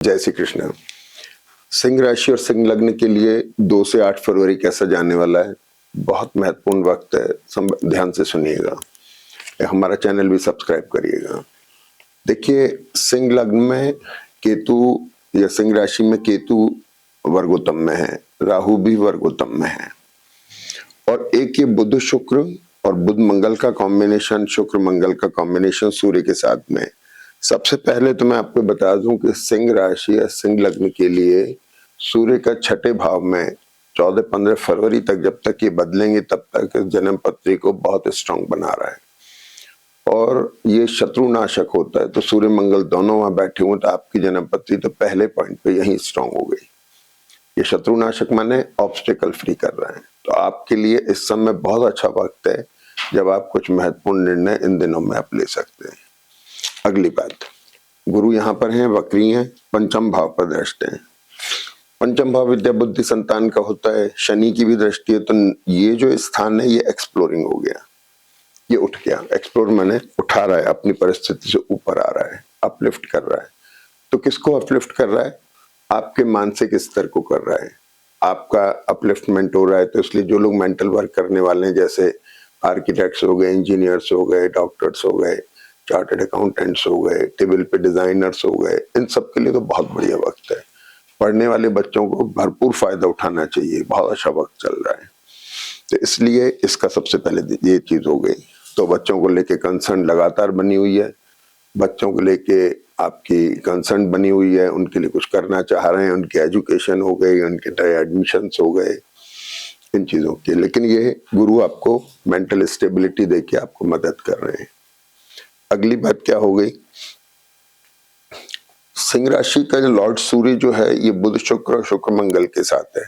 जय श्री कृष्ण। सिंह राशि और सिंह लग्न के लिए 2 से 8 फरवरी कैसा जाने वाला है, बहुत महत्वपूर्ण वक्त है। ध्यान से सुनिएगा, हमारा चैनल भी सब्सक्राइब करिएगा। देखिए, सिंह लग्न में केतु या सिंह राशि में केतु वर्गोत्तम में है, राहु भी वर्गोत्तम में है, और एक ये बुध शुक्र और बुध मंगल का कॉम्बिनेशन, शुक्र मंगल का कॉम्बिनेशन सूर्य के साथ में। सबसे पहले तो मैं आपको बता दूं कि सिंह राशि या सिंह लग्न के लिए सूर्य का 6ठे भाव में 14-15 फरवरी तक, जब तक ये बदलेंगे तब तक जन्म पत्री को बहुत स्ट्रांग बना रहा है, और ये शत्रु नाशक होता है। तो सूर्य मंगल दोनों वहां बैठे हुए, तो आपकी जन्म पत्री तो पहले पॉइंट पे यही स्ट्रांग हो गई। ये शत्रु नाशक माने ऑब्स्टेकल फ्री कर रहा है। तो आपके लिए इस समय बहुत अच्छा वक्त है जब आप कुछ महत्वपूर्ण निर्णय इन दिनों में आप ले सकते हैं। अगली बात, गुरु यहाँ पर हैं, वक्री हैं, पंचम भाव पर दृष्ट हैं। पंचम भाव विद्या बुद्धि संतान का होता है, शनि की भी दृष्टि है। तो ये जो स्थान है ये एक्सप्लोरिंग हो गया, ये उठ गया। एक्सप्लोर माने उठा रहा है, अपनी परिस्थिति से ऊपर आ रहा है, अपलिफ्ट कर रहा है। तो किसको अपलिफ्ट कर रहा है? आपके मानसिक स्तर को कर रहा है, आपका अपलिफ्टमेंट हो रहा है। तो इसलिए जो लोग मेंटल वर्क करने वाले हैं, जैसे आर्किटेक्ट्स हो गए, इंजीनियर्स हो गए, डॉक्टर्स हो गए, चार्टर्ड अकाउंटेंट्स हो गए, टेबल पे डिजाइनर्स हो गए, इन सब के लिए तो बहुत बढ़िया वक्त है। पढ़ने वाले बच्चों को भरपूर फायदा उठाना चाहिए, बहुत अच्छा वक्त चल रहा है। तो इसलिए इसका सबसे पहले ये चीज हो गई। तो बच्चों को लेके कंसर्न लगातार बनी हुई है, बच्चों को लेके आपकी कंसर्न बनी हुई है, उनके लिए कुछ करना चाह रहे हैं, उनकी एजुकेशन हो गई, उनके नए एडमिशंस हो गए, इन चीजों के। लेकिन ये गुरु आपको मेंटल स्टेबिलिटी देके आपको मदद कर रहे हैं। अगली बात क्या हो गई, सिंह राशि का जो लॉर्ड सूर्य जो है ये बुध शुक्र और शुक्र मंगल के साथ है।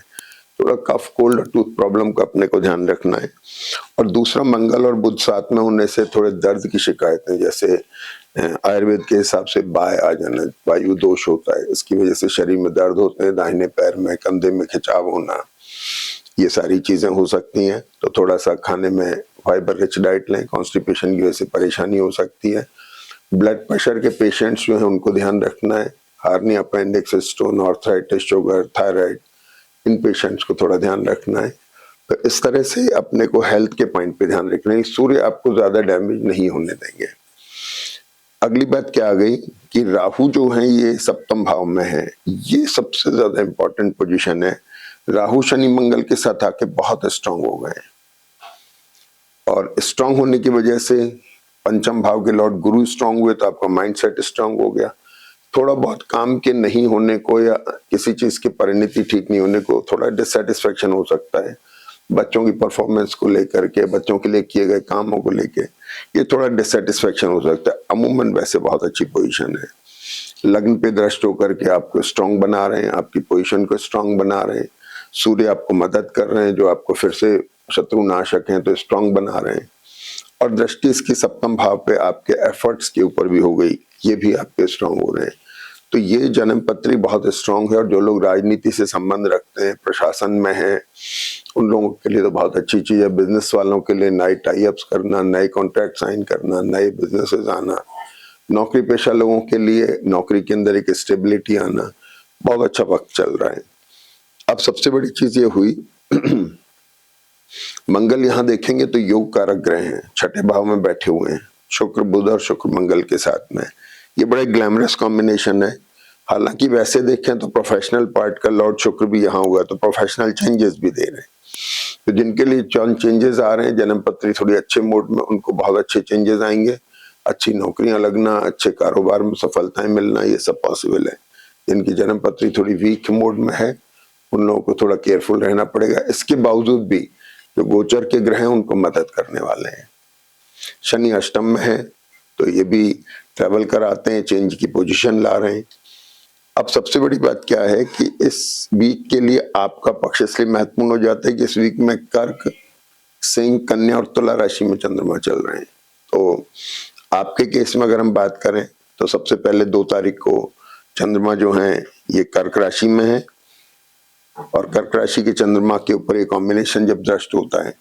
थोड़ा कफ कोल्ड और टूथ प्रॉब्लम का अपने को ध्यान रखना है। और दूसरा, मंगल और बुध साथ में होने से थोड़े दर्द की शिकायतें, जैसे आयुर्वेद के हिसाब से बाय आ जाना, वायु दोष होता है, इसकी वजह से शरीर में दर्द होते हैं, दाहिने पैर में, कंधे में खिंचाव होना, ये सारी चीजें हो सकती हैं। तो थोड़ा सा खाने में फाइबर रिच डाइट लें, कॉन्स्टिपेशन की वजह से परेशानी हो सकती है। ब्लड प्रेशर के पेशेंट्स जो है उनको ध्यान रखना है, hernia, appendix stone, arthritis, sugar, thyroid, इन पेशेंट्स को थोड़ा ध्यान रखना है। तो इस तरह से अपने को हेल्थ के पॉइंट पे ध्यान रखना है। सूर्य आपको ज्यादा डैमेज नहीं होने देंगे। अगली बात क्या आ गई कि राहु जो है ये सप्तम भाव में है, ये सबसे ज्यादा इंपॉर्टेंट पोजीशन है। राहु शनि मंगल के साथ आके बहुत स्ट्रांग हो गए, और स्ट्रांग होने की वजह से पंचम भाव के लॉर्ड गुरु स्ट्रांग हुए, तो आपका माइंडसेट स्ट्रांग हो गया। थोड़ा बहुत काम के नहीं होने को या किसी चीज की परिणति ठीक नहीं होने को थोड़ा डिससेटिस्फेक्शन हो सकता है। बच्चों की परफॉर्मेंस को लेकर के, बच्चों के लिए किए गए कामों को लेके ये थोड़ा डिससेटिस्फेक्शन हो सकता है। अमूमन वैसे बहुत अच्छी पोजीशन है। लग्न पे दृष्ट होकर के आपको स्ट्रांग बना रहे हैं, आपकी पोजीशन को स्ट्रांग बना रहे हैं। सूर्य आपको मदद कर रहे हैं, जो आपको फिर से शत्रु नाशक हैं तो स्ट्रांग बना रहे हैं। और दृष्टि इसकी सप्तम भाव पे आपके एफर्ट्स के ऊपर भी हो गई, ये भी आपके स्ट्रांग हो रहे हैं। तो ये जन्म पत्री बहुत स्ट्रांग है। और जो लोग राजनीति से संबंध रखते हैं, प्रशासन में हैं, उन लोगों के लिए तो बहुत अच्छी चीज है। बिजनेस वालों के लिए नए टाई अप्स करना, नए कॉन्ट्रैक्ट साइन करना, नए बिजनेसेस आना, नौकरी पेशा लोगों के लिए नौकरी के अंदर एक स्टेबिलिटी आना, बहुत अच्छा वक्त चल रहा है। अब सबसे बड़ी चीज ये हुई मंगल यहां देखेंगे तो योग कारक ग्रह हैं, 6ठे भाव में बैठे हुए हैं, शुक्र बुध और शुक्र मंगल के साथ में। ये बड़ा ग्लैमरस कॉम्बिनेशन है। हालांकि वैसे देखें तो प्रोफेशनल पार्ट का लॉर्ड शुक्र भी यहाँ हुआ, तो प्रोफेशनल चेंजेस भी दे रहे हैं। तो जिनके लिए चेंजेस आ रहे हैं, जन्म पत्री थोड़ी अच्छे मोड में, उनको बहुत अच्छे चेंजेस आएंगे। अच्छी नौकरियां लगना, अच्छे कारोबार में सफलताएं मिलना, ये सब पॉसिबल है। जिनकी जन्म पत्री थोड़ी वीक मोड में है, उन लोगों को थोड़ा केयरफुल रहना पड़ेगा। इसके बावजूद भी जो गोचर के ग्रह हैं उनको मदद करने वाले हैं। शनि अष्टम में है, तो ये भी ट्रैवल कराते हैं, चेंज की पोजीशन ला रहे हैं। अब सबसे बड़ी बात क्या है कि इस वीक के लिए आपका पक्ष इसलिए महत्वपूर्ण हो जाता है कि इस वीक में कर्क, सिंह, कन्या और तुला राशि में चंद्रमा चल रहे हैं। तो आपके केस में अगर हम बात करें तो सबसे पहले 2 तारीख को चंद्रमा जो है ये कर्क राशि में है, और कर्क राशि के चंद्रमा के ऊपर ये कॉम्बिनेशन जब दृष्ट होता है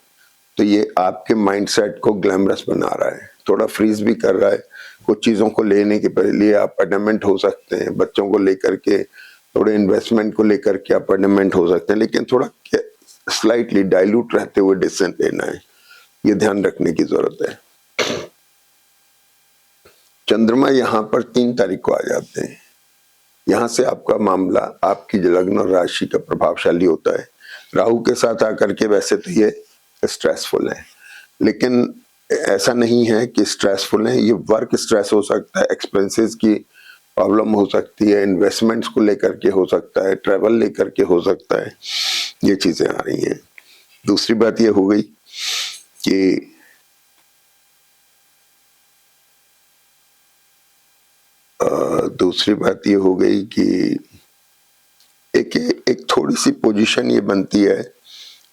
तो ये आपके माइंडसेट को ग्लैमरस बना रहा है, थोड़ा फ्रीज भी कर रहा है। कुछ चीजों को लेने के लिए अपार्टमेंट हो सकते हैं, बच्चों को लेकर के थोड़े इन्वेस्टमेंट को लेकर के अपार्टमेंट हो सकते हैं, लेकिन थोड़ा स्लाइटली डाइल्यूट रहते हुए डिसीजन लेना है, ये ध्यान रखने की जरूरत है। चंद्रमा यहाँ पर 3 तारीख को आ जाते हैं। यहाँ से आपका मामला आपकी लग्न और राशि का प्रभावशाली होता है। राहु के साथ आकर के वैसे तो ये स्ट्रेसफुल है, लेकिन ऐसा नहीं है कि स्ट्रेसफुल है, ये वर्क स्ट्रेस हो सकता है, एक्सपेंसेस की प्रॉब्लम हो सकती है, इन्वेस्टमेंट्स को लेकर के हो सकता है, ट्रैवल लेकर के हो सकता है, ये चीजें आ रही हैं। दूसरी बात ये हो गई कि कि एक थोड़ी सी पोजीशन ये बनती है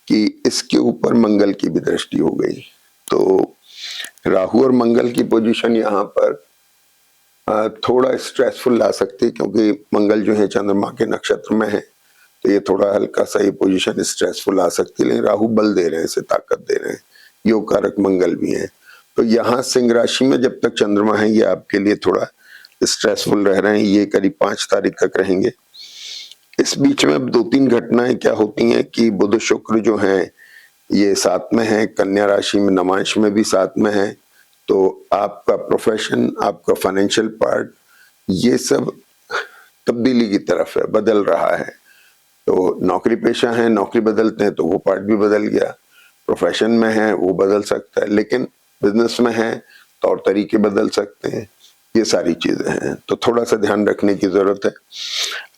कि इसके ऊपर मंगल की भी दृष्टि हो गई, तो राहु और मंगल की पोजीशन यहाँ पर थोड़ा स्ट्रेसफुल ला सकती है, क्योंकि मंगल जो है चंद्रमा के नक्षत्र में है, तो ये थोड़ा हल्का सा ये पोजीशन स्ट्रेसफुल आ सकती है। लेकिन राहु बल दे रहे हैं, इसे ताकत दे रहे हैं, योग कारक मंगल भी है, तो यहाँ सिंह राशि में जब तक चंद्रमा है ये आपके लिए थोड़ा स्ट्रेसफुल रह रहे हैं। ये करीब 5 तारीख तक रहेंगे। इस बीच में अब 2-3 घटनाएं क्या होती हैं कि बुध शुक्र जो हैं ये साथ में है, कन्या राशि में नवांश में भी साथ में है, तो आपका प्रोफेशन, आपका फाइनेंशियल पार्ट, ये सब तब्दीली की तरफ है, बदल रहा है। तो नौकरी पेशा है, नौकरी बदलते हैं तो वो पार्ट भी बदल गया, प्रोफेशन में है वो बदल सकता है, लेकिन बिजनेस में है तौर तरीके बदल सकते हैं, ये सारी चीजें हैं, तो थोड़ा सा ध्यान रखने की जरूरत है।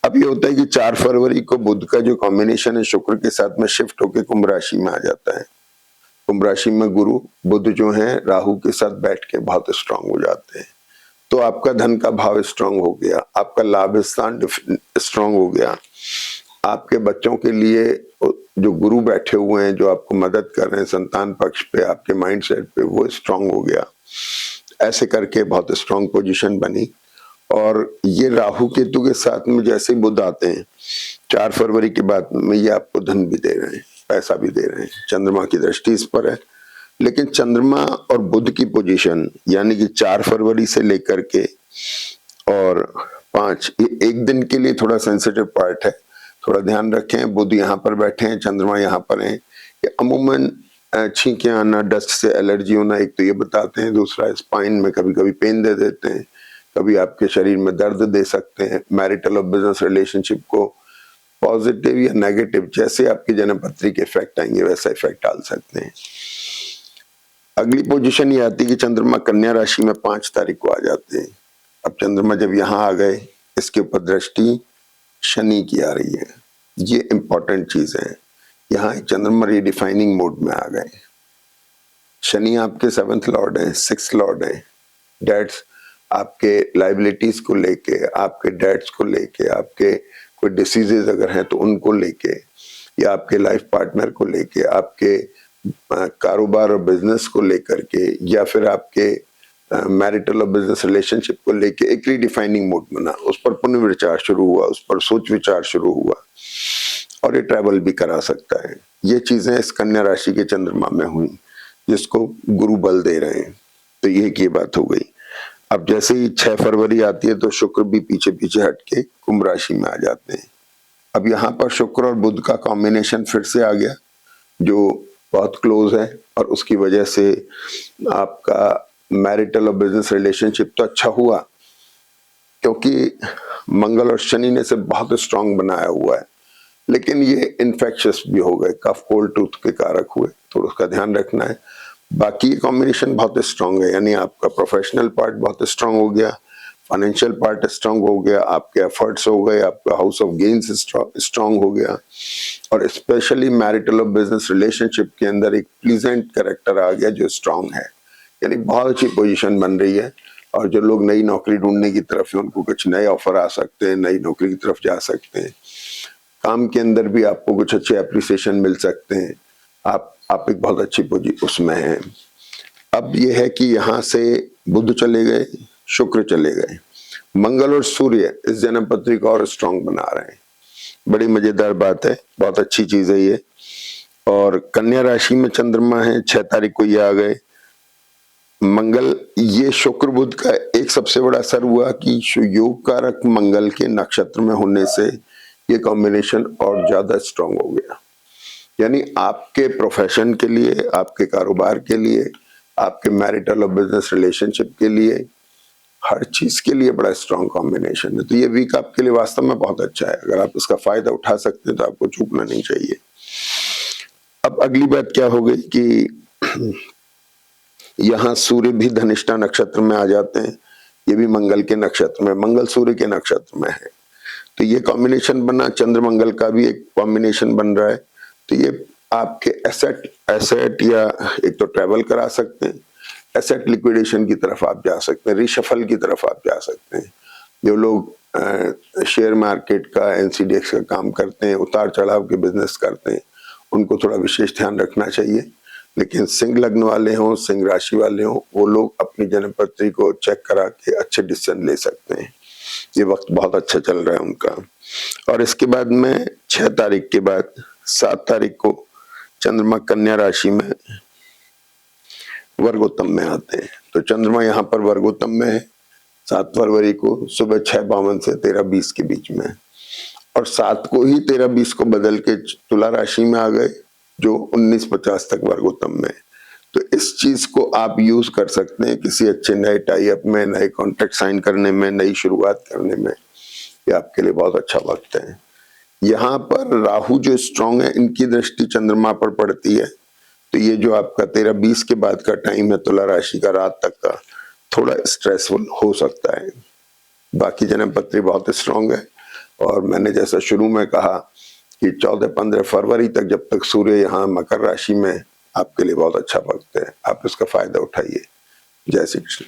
अब ये होता है कि 4 फरवरी को बुध का जो कॉम्बिनेशन है शुक्र के साथ में शिफ्ट होकर कुंभ राशि में आ जाता है। कुंभ राशि में गुरु बुध जो है राहु के साथ बैठ के बहुत स्ट्रांग हो जाते हैं, तो आपका धन का भाव स्ट्रांग हो गया, आपका लाभ स्थान स्ट्रांग हो गया, आपके बच्चों के लिए जो गुरु बैठे हुए हैं जो आपको मदद कर रहे हैं संतान पक्ष पे, आपके माइंडसेट पे, वो स्ट्रांग हो गया। ऐसे करके बहुत स्ट्रांग पोजीशन बनी। और ये राहु केतु के साथ में जैसे बुध आते हैं 4 फरवरी के बाद में, ये आपको धन भी दे रहे हैं, पैसा भी दे रहे हैं, चंद्रमा की दृष्टि इस पर है। लेकिन चंद्रमा और बुध की पोजीशन यानी कि 4 फरवरी से लेकर के और 5, एक दिन के लिए थोड़ा सेंसिटिव पार्ट है, थोड़ा ध्यान रखें। बुध यहाँ पर बैठे हैं, चंद्रमा यहाँ पर है, अमूमन छींके आना, डस्ट से एलर्जी होना, एक तो ये बताते हैं, दूसरा स्पाइन में कभी कभी पेन दे देते हैं, कभी आपके शरीर में दर्द दे सकते हैं। मैरिटल और बिजनेस रिलेशनशिप को पॉजिटिव या नेगेटिव जैसे आपकी जन्म पत्री के इफेक्ट आएंगे वैसा इफेक्ट डाल सकते हैं। अगली पोजीशन ये आती है कि चंद्रमा कन्या राशि में 5 तारीख को आ जाते हैं। अब चंद्रमा जब यहाँ आ गए, इसके ऊपर दृष्टि शनि की आ रही है, ये इंपॉर्टेंट चीज है। यहाँ चंद्रमा रीडिफाइनिंग मोड में आ गए। शनि आपके 7th लॉर्ड है, 6th लॉर्ड है, डेट्स आपके लाइबिलिटीज को लेके, आपके डेट्स को लेके, आपके कोई डिसीजेज अगर हैं तो उनको लेके, या आपके लाइफ पार्टनर को लेके, आपके कारोबार और बिजनेस को लेकर के, या फिर आपके मैरिटल और बिजनेस रिलेशनशिप को लेके एक रीडिफाइनिंग मोड बना, उस पर पुनर्विचार शुरू हुआ, उस पर सोच विचार शुरू हुआ, और ये ट्रैवल भी करा सकता है। ये चीजें इस कन्या राशि के चंद्रमा में हुई जिसको गुरु बल दे रहे हैं, तो ये की बात हो गई। अब जैसे ही 6 फरवरी आती है तो शुक्र भी पीछे पीछे हटके कुंभ राशि में आ जाते हैं। अब यहाँ पर शुक्र और बुध का कॉम्बिनेशन फिर से आ गया जो बहुत क्लोज है, और उसकी वजह से आपका मैरिटल और बिजनेस रिलेशनशिप तो अच्छा हुआ, क्योंकि मंगल और शनि ने से बहुत स्ट्रांग बनाया हुआ है, लेकिन ये इन्फेक्शियस भी हो गए, कफ कोल्ड टूथ के कारक हुए, तो उसका ध्यान रखना है। बाकी ये कॉम्बिनेशन बहुत स्ट्रांग है, यानी आपका प्रोफेशनल पार्ट बहुत स्ट्रांग हो गया, फाइनेंशियल पार्ट स्ट्रांग हो गया, आपके एफर्ट्स हो गए, आपका हाउस ऑफ गेन्स स्ट्रांग हो गया, और स्पेशली मैरिटल और बिजनेस रिलेशनशिप के अंदर एक प्लीजेंट कैरेक्टर आ गया जो स्ट्रांग है, यानी बहुत अच्छी पोजीशन बन रही है। और जो लोग नई नौकरी ढूंढने की तरफ है उनको कुछ नए ऑफर आ सकते हैं, नई नौकरी की तरफ जा सकते हैं, काम के अंदर भी आपको कुछ अच्छे एप्रिसिएशन मिल सकते हैं, आप एक बहुत अच्छी पोजीशन उसमें हैं। अब ये है कि यहाँ से बुध चले गए, शुक्र चले गए, मंगल और सूर्य इस जन्म पत्री को और स्ट्रांग बना रहे हैं। बड़ी मजेदार बात है, बहुत अच्छी चीज है ये। और कन्या राशि में चंद्रमा है, 6 तारीख को ये आ गए, मंगल, ये शुक्र बुध का एक सबसे बड़ा असर हुआ कि योग कारक मंगल के नक्षत्र में होने से ये कॉम्बिनेशन और ज्यादा स्ट्रांग हो गया। यानी आपके प्रोफेशन के लिए, आपके कारोबार के लिए, आपके मैरिटल और बिजनेस रिलेशनशिप के लिए, हर चीज के लिए बड़ा स्ट्रांग कॉम्बिनेशन है। तो ये वीक आपके लिए वास्तव में बहुत अच्छा है। अगर आप इसका फायदा उठा सकते हैं तो आपको चूकना नहीं चाहिए। अब अगली बात क्या हो गई कि यहाँ सूर्य भी धनिष्ठा नक्षत्र में आ जाते हैं। ये भी मंगल के नक्षत्र में, मंगल सूर्य के नक्षत्र में है, तो ये कॉम्बिनेशन बना। चंद्र मंगल का भी एक कॉम्बिनेशन बन रहा है। तो ये आपके एसेट या एक तो ट्रेवल करा सकते हैं, एसेट लिक्विडेशन की तरफ आप जा सकते हैं, रिशफल की तरफ आप जा सकते हैं। जो लोग शेयर मार्केट का, एनसीडीएक्स का काम करते हैं, उतार चढ़ाव के बिजनेस करते हैं, उनको थोड़ा विशेष ध्यान रखना चाहिए। लेकिन सिंह लग्न वाले हों, सिंह राशि वाले हों, वो लोग अपनी जन्मपत्री को चेक करा के अच्छे डिसीजन ले सकते हैं। ये वक्त बहुत अच्छा चल रहा है उनका। और इसके बाद में 6 तारीख के बाद 7 तारीख को चंद्रमा कन्या राशि में वर्गोत्तम में आते हैं। तो चंद्रमा यहाँ पर वर्गोत्तम में है 7 फरवरी को सुबह 6:52 से 13:20 के बीच में, और 7 को ही 13:20 को बदल के तुला राशि में आ गए, जो 19:50 तक वर्गोत्तम में। तो इस चीज को आप यूज कर सकते हैं किसी अच्छे नए टाई अप में, नए कॉन्ट्रैक्ट साइन करने में, नई शुरुआत करने में। ये आपके लिए बहुत अच्छा वक्त है। यहाँ पर राहु जो स्ट्रांग है, इनकी दृष्टि चंद्रमा पर पड़ती है। तो ये जो आपका 13:20 के बाद का टाइम है तुला राशि का, रात तक का, थोड़ा स्ट्रेसफुल हो सकता है। बाकी जन्मपत्री बहुत स्ट्रांग है। और मैंने जैसा शुरू में कहा कि 14-15 फरवरी तक जब तक सूर्य यहाँ मकर राशि में, आपके लिए बहुत अच्छा वक्त है। आप इसका फायदा उठाइए। जय श्री कृष्ण।